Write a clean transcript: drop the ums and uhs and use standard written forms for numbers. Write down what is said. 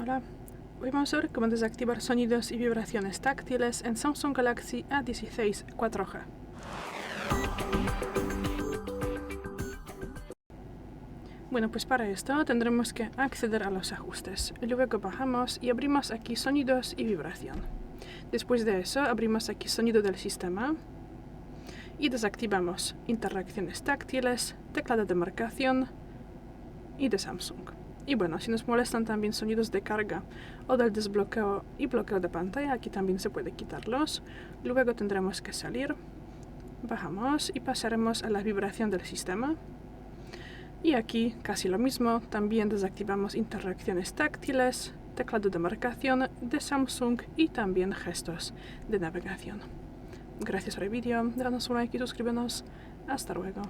Hola, hoy vamos a ver cómo desactivar sonidos y vibraciones táctiles en Samsung Galaxy A16 4G. Bueno, pues para esto tendremos que acceder a los ajustes. Luego bajamos y abrimos aquí sonidos y vibración. Después de eso abrimos aquí sonido del sistema y desactivamos interacciones táctiles, teclado de marcación y de Samsung. Y bueno, si nos molestan también sonidos de carga o del desbloqueo y bloqueo de pantalla, aquí también se puede quitarlos. Luego tendremos que salir, bajamos y pasaremos a la vibración del sistema. Y aquí casi lo mismo, también desactivamos interacciones táctiles, teclado de marcación de Samsung y también gestos de navegación. Gracias por el vídeo, danos un like y suscríbenos. Hasta luego.